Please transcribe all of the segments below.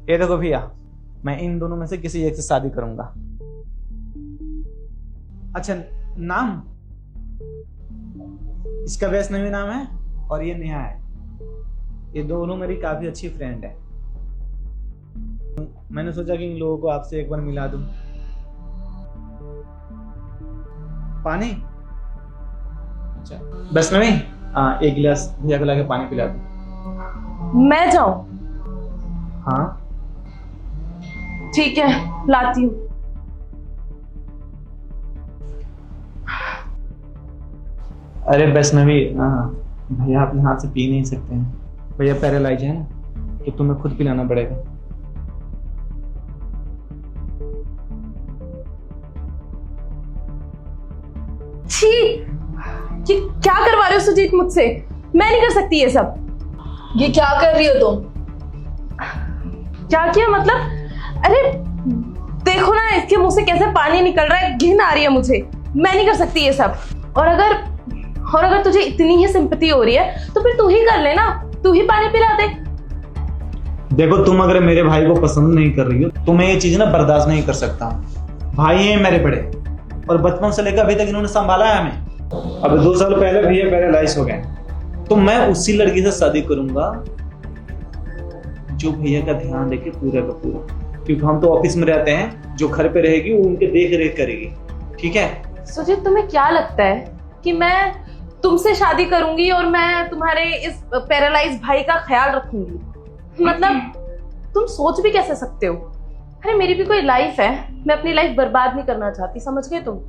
ये देखो भैया, मैं इन दोनों में से किसी एक से शादी करूंगा। अच्छा, नाम इसका वैष्णवी नाम है और ये नेहा है। ये दोनों मेरी काफी अच्छी फ्रेंड है। मैंने सोचा कि इन लोगों को आपसे एक बार मिला दूं। पानी? अच्छा वैष्णवी, एक गिलास भैया को लाके पानी पिला दो। मैं जाऊं? हाँ ठीक है, लाती हूँ। अरे वैष्णवी, भैया अपने हाथ से पी नहीं सकते हैं। भैया पैरालाइज है ना, तो तुम्हें खुद पिलाना पड़ेगा। छी, ये क्या करवा रहे हो सुजीत मुझसे? मैं नहीं कर सकती ये सब। ये क्या कर रही हो तुम? क्या किया मतलब? अरे देखो ना, इसके मुंह से कैसे पानी निकल रहा है, घिन आ रही है मुझे। मैं नहीं कर सकती ये सब। और अगर तुझे इतनी ही सिंपैथी हो रही है तो फिर तू ही कर ले ना, तू ही पानी पिला दे। देखो, तुम अगर मेरे भाई को पसंद नहीं कर रही हो तो मैं ये चीज ना बर्दाश्त नहीं कर सकता। भाई है मेरे बड़े, और बचपन से लेकर अभी तक इन्होंने संभाला है हमें। अब 2 साल पहले भैया पैरालाइज हो गए, तो मैं उसी लड़की से शादी करूंगा जो भैया का ध्यान रखे पूरा का पूरा। क्योंकि हम तो ऑफिस में रहते हैं, जो घर पे रहेगी वो उनके देख रेख करेगी। ठीक है सुजीत, तुम्हें क्या लगता है कि मैं तुमसे शादी करूंगी और मैं तुम्हारे इस पैरालाइज भाई का ख्याल रखूंगी? मतलब तुम सोच भी कैसे सकते हो? अरे मेरी भी कोई लाइफ है, मैं अपनी लाइफ बर्बाद नहीं करना चाहती, समझ गए तुम?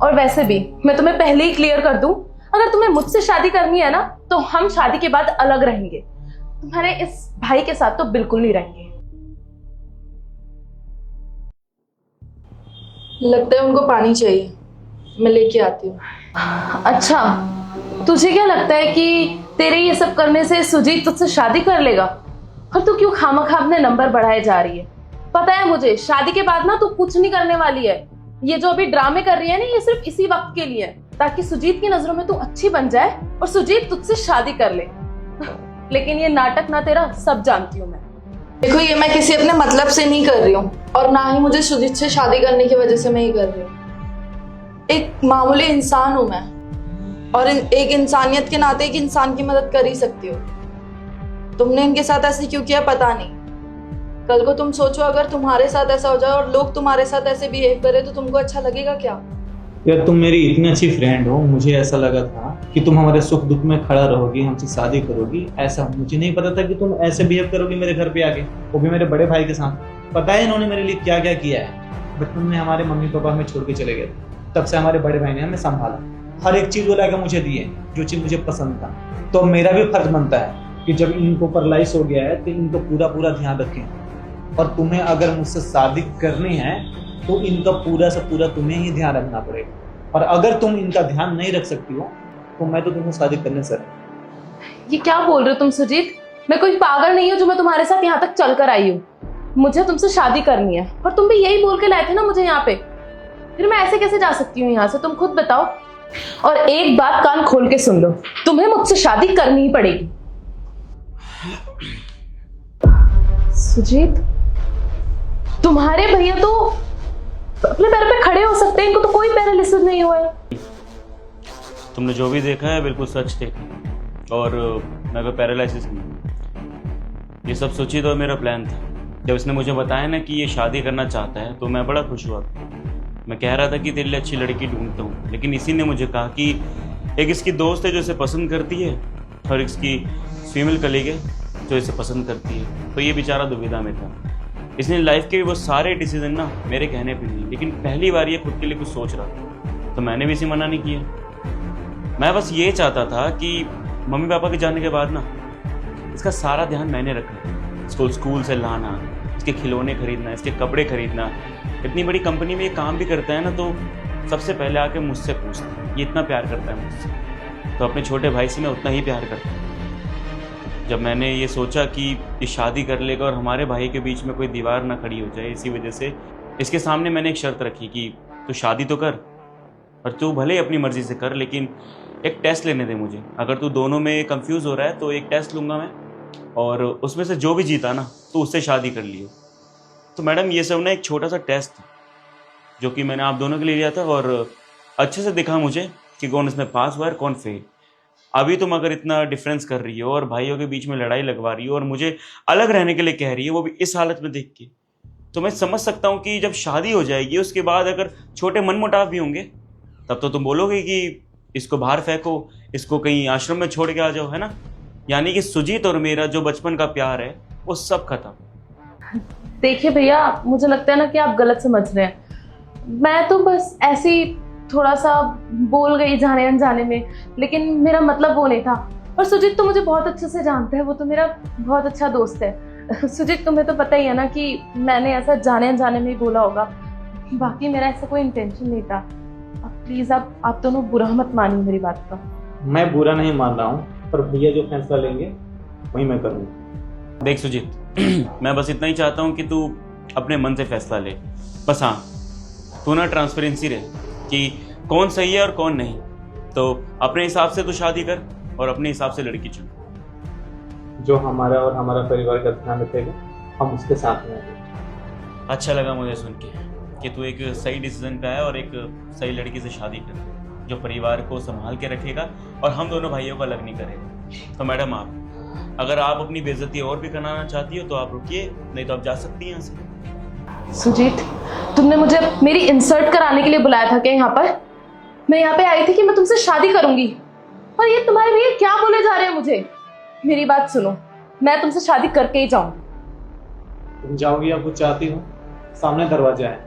और वैसे भी मैं तुम्हें पहले ही क्लियर कर दूं, अगर तुम्हें मुझसे शादी करनी है ना तो हम शादी के बाद अलग रहेंगे, तुम्हारे इस भाई के साथ तो बिल्कुल नहीं रहेंगे। लगता है उनको पानी चाहिए, मैं लेके आती हूँ। अच्छा, तुझे क्या लगता है कि तेरे ये सब करने से सुजीत तुझसे शादी कर लेगा? और तू क्यों खामखा अपने नंबर बढ़ाए जा रही है? पता है मुझे, शादी के बाद ना तू कुछ नहीं करने वाली है। ये जो अभी ड्रामे कर रही है ना, ये सिर्फ इसी वक्त के लिए है, ताकि सुजीत की नजरों में तू अच्छी बन जाए और सुजीत तुझसे शादी कर ले। लेकिन ये नाटक ना तेरा सब जानती हूँ मैं। देखो, ये मैं किसी अपने मतलब से नहीं कर रही हूँ, और ना ही मुझे सुजीत से शादी करने की वजह से मैं ये कर रही हूँ। एक मामूली इंसान हूं मैं, और एक इंसानियत के नाते एक इंसान की मदद कर ही सकती हो। तुमने इनके साथ ऐसे क्यों किया पता नहीं, कल को तुम सोचो अगर तुम्हारे साथ ऐसा हो जाए और लोग तुम्हारे साथ ऐसे बिहेव करे तो तुमको अच्छा लगेगा क्या? यार, तुम मेरी इतनी अच्छी फ्रेंड हो, मुझे ऐसा लगा था कि तुम हमारे सुख दुख में खड़ा रहोगी, हमसे शादी करोगी। ऐसा मुझे नहीं पता था कि तुम ऐसे बिहेव करोगी मेरे घर पे आके, वो भी मेरे बड़े भाई के साथ। पता है इन्होंने मेरे लिए क्या क्या किया है? बचपन में हमारे मम्मी पापा हमें छोड़ के चले गए, तब से हमारे बड़े भाई ने हमें संभाला, हर एक चीज वो लाके मुझे दिए जो चीज मुझे पसंद था। तो मेरा भी फर्ज बनता है कि जब इनको पैरालाइज हो गया है तो इनको पूरा पूरा ध्यान रखें। और तुम्हें अगर मुझसे शादी करनी है तो इनका पूरा से पूरा तुम्हें ही ध्यान रखना पड़ेगा। और अगर तुम इनका ध्यान नहीं रख सकती हो तो मैं तो तुम्हें शादी करने से। ये क्या बोल रहे हो तुम सुजीत? मैं कोई पागल नहीं हूँ जो मैं तुम्हारे साथ यहाँ तक चल कर आई हूँ। मुझे तुमसे शादी करनी है, और तुम भी यही बोल के लाए थे ना मुझे यहाँ पे। फिर मैं ऐसे कैसे जा सकती हूँ यहाँ से, तुम खुद बताओ। और एक बात कान खोल के सुन लो, तुम्हें मुझसे शादी करनी ही पड़ेगी। सुजीत, तुम्हारे भैया तो अपने पैर पे खड़े हो सकते हैं, इनको तो कोई पैरालिसिस नहीं हुआ है। तुमने जो भी देखा है बिल्कुल सच थे, और मैं कोई पैरालिसिस नहीं। ये सब सुजीत और मेरा प्लान था। जब इसने मुझे बताया ना कि ये शादी करना चाहता है तो मैं बड़ा खुश हुआ। मैं कह रहा था कि तेरे लिए अच्छी लड़की ढूंढता हूँ, लेकिन इसी ने मुझे कहा कि एक इसकी दोस्त है जो इसे पसंद करती है और इसकी फीमेल कलीग है जो इसे पसंद करती है। तो ये बेचारा दुविधा में था। इसने लाइफ के वो सारे डिसीजन ना मेरे कहने पे लिए, लेकिन पहली बार ये खुद के लिए कुछ सोच रहा था, तो मैंने भी इसे मना नहीं किया। मैं बस ये चाहता था कि मम्मी पापा के जाने के बाद ना इसका सारा ध्यान मैंने रखना। इसको स्कूल से लाना, इसके खिलौने खरीदना, इसके कपड़े खरीदना। इतनी बड़ी कंपनी में ये काम भी करता है ना, तो सबसे पहले आके मुझसे पूछता है ये इतना प्यार करता है मुझसे, तो अपने छोटे भाई से मैं उतना ही प्यार करता हूँ। जब मैंने ये सोचा कि ये शादी कर लेगा और हमारे भाई के बीच में कोई दीवार ना खड़ी हो जाए, इसी वजह से इसके सामने मैंने एक शर्त रखी कि तू शादी तो कर, और तू भले ही अपनी मर्जी से कर, लेकिन एक टेस्ट लेने दे मुझे। अगर तू दोनों में कंफ्यूज हो रहा है तो एक टेस्ट लूँगा मैं, और उसमें से जो भी जीता ना तो उससे शादी कर लियो। तो मैडम ये सब ना एक छोटा सा टेस्ट था जो कि मैंने आप दोनों के लिए लिया था, और अच्छे से दिखा मुझे कि कौन इसमें पास हुआ है कौन फेल। अभी तुम अगर इतना डिफरेंस कर रही हो और भाइयों के बीच में लड़ाई लगवा रही हो और मुझे अलग रहने के लिए कह रही है, वो भी इस हालत में देख के, तो मैं समझ सकता हूँ कि जब शादी हो जाएगी उसके बाद अगर छोटे मनमुटाव भी होंगे तब तो तुम बोलोगे कि इसको बाहर फेंको, इसको कहीं आश्रम में छोड़ के आ जाओ, है ना। यानी कि सुजीत और मेरा जो बचपन का प्यार है वो सब खत्म। देखिए भैया, मुझे लगता है ना कि आप गलत समझ रहे हैं। मैं तो बस ऐसे ही थोड़ा सा बोल गई जाने अनजाने में, लेकिन मेरा मतलब वो नहीं था। और सुजीत तो मुझे बहुत अच्छे से जानता है, वो तो मेरा बहुत अच्छा दोस्त है। सुजीत, तुम्हें तो पता ही है ना कि मैंने ऐसा जाने अनजाने में ही बोला होगा, बाकी मेरा ऐसा कोई इंटेंशन नहीं था। अब प्लीज आप दोनों बुरा मत मानिए मेरी बात का। मैं बुरा नहीं मान रहा हूँ, पर भैया जो फैसला लेंगे वही मैं करूँगा। देख सुजीत, मैं बस इतना ही चाहता हूँ कि तू अपने मन से फैसला ले। बस हाँ, तू ना ट्रांसपेरेंसी रहे कि कौन सही है और कौन नहीं। तो अपने हिसाब से तू शादी कर और अपने हिसाब से लड़की चुन। जो हमारा और हमारा परिवार का ध्यान रखेगा हम उसके साथ में हैं। अच्छा लगा मुझे सुन के कि तू एक सही डिसीजन पे है और एक सही लड़की से शादी कर जो परिवार को संभाल के रखेगा और हम दोनों भाइयों को अलग नहीं करेगा। तो मैडम, आप अगर आप अपनी बेइज्जती और भी कराना चाहती हो तो आप रुकिए, नहीं तो आप जा सकती हैं यहाँ से। सुजीत, तुमने मुझे मेरी इंसल्ट कराने के लिए बुलाया था क्या यहाँ पर? मैं यहाँ पे आई थी कि मैं तुमसे शादी करूंगी, और ये तुम्हारे भैया क्या बोले जा रहे हैं मुझे? मेरी बात सुनो, मैं तुमसे शादी करके ही जाऊंगी। तुम जाओगी या कुछ चाहती हो? सामने दरवाजा है,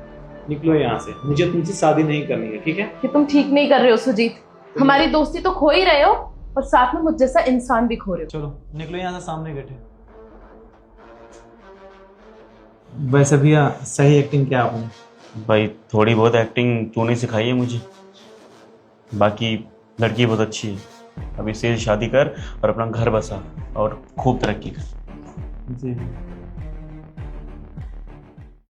निकलो यहाँ से। मुझे तुमसे शादी नहीं करनी है, ठीक है? कि तुम ठीक नहीं कर रहे हो सुजीत। हमारी दोस्ती तो खो ही रहे हो और साथ में मुझ जैसा इंसान भी खो रहे हो। चलो निकलो यहाँ से, सामने बैठे। वैसे भैया सही एक्टिंग किया आपने। भाई थोड़ी बहुत एक्टिंग तूने सिखाई है मुझे, बाकी लड़की बहुत अच्छी है। अभी से शादी कर और अपना घर बसा और खूब तरक्की कर। जी।